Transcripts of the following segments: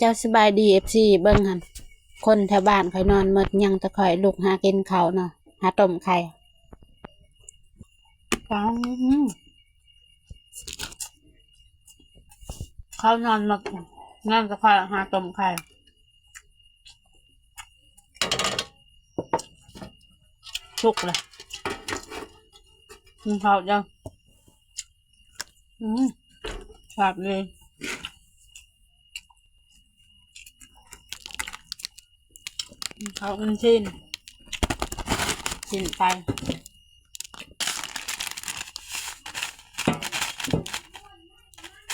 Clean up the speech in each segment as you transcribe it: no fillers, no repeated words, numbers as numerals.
เจ้าสบายดีFCเบิ่งหั่นคนแถวบ้านข่อยนอนหมดยังแต่ข่อยลุกหากินข้าวเนาะหาต้มไข่ปังเขานอนหมดนั่นแต่ข่อยหาต้มไข่ชุกเลยกินข้าวจังแบบเลยเขาเป็นชิ้นไป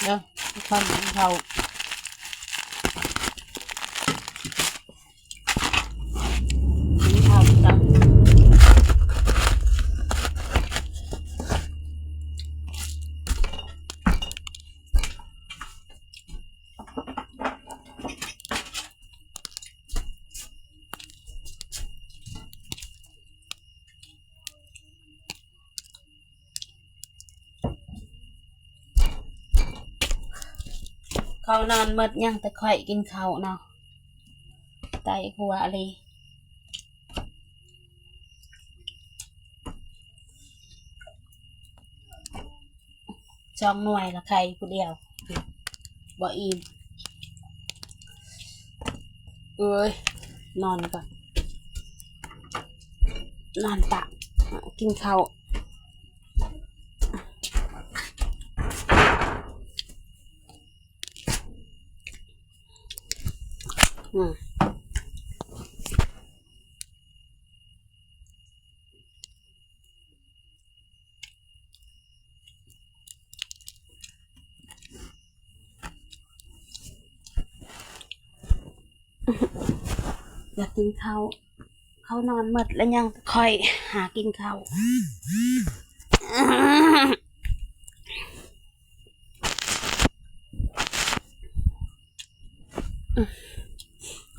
เดี๋ยวทำเขาจังเขานอนหมดยังแต่ข่อยกินข้าวเนาะไตหัวอะไรช่องหน่วยละใครผู้เดียวบ่อิ่มเอ้ยนอนก่อนนอนตะกินข้าวอยากกินข้าวเขานอนหมดแล้วยังค่อยหากินข้าว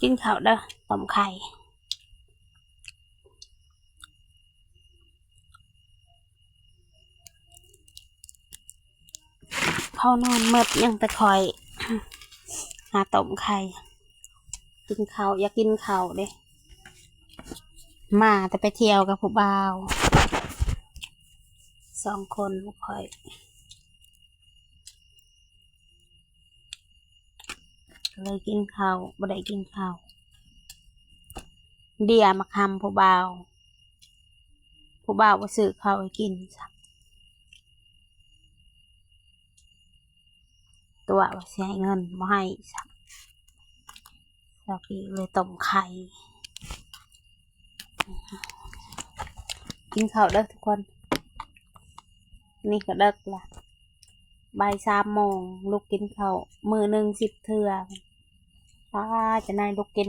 กินข้าวเด้อต้มไข่เขานอนหมดยังแต่คอยหาต้มไข่กินข้าวอยากกินข้าวเด้มาแต่ไปเที่ยวกับผู้บ่าว2 คนผู้คอยเลยกินข้าวบ่ได้กินข้าวเดียมาคำผู้บ่าวว่าซื้อข้าวให้กินตัวว่าใช้เงินมาให้สักทีเลยต้มไข่กินข้าวเด้อทุกคนนี่ก็เด็กละบ่าย3 โมงลูกกินข้าวมื้อหนึ่ง10 เทื่อป้าจะนายลูกกิน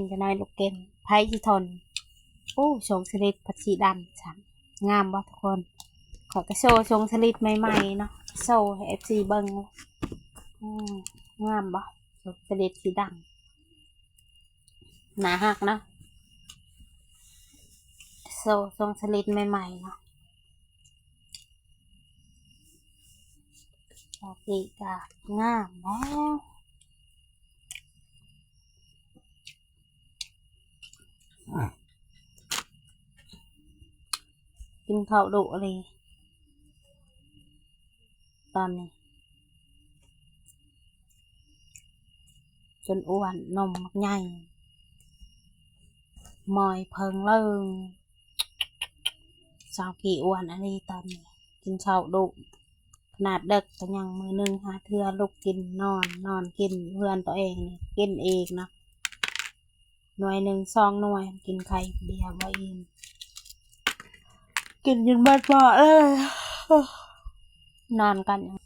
ไผ่ที่ทนโอ้ชงสลิดผัดชีดำฉันงามบ่ทุกคนขอกระโชว์ชงสลิดใหม่ๆเนาะโซ่ให้ FC เบิ่งงามบ่ชงสลิดสีดำหนาหักเนาะโซ่ชงสลิดใหม่ๆเนาะโอเคก็งามแล้วกินข้าวดุเลยตอนนี้จนอ้วนนมมักใหญ่มอยเพิงเลิงสาวกี่อ้วนอันนี้ตอนนี้กินข้าวดุขนาดเด็กก็ยังมือหนึ่งหาเทื่อลูกกินนอนกินเพื่อนตัวเองนี่กินเองนะหน่วย1 2 หน่วยกินไข่เดียวบ่อิ่มกินจนบัดบ่เลยนอนกันยัง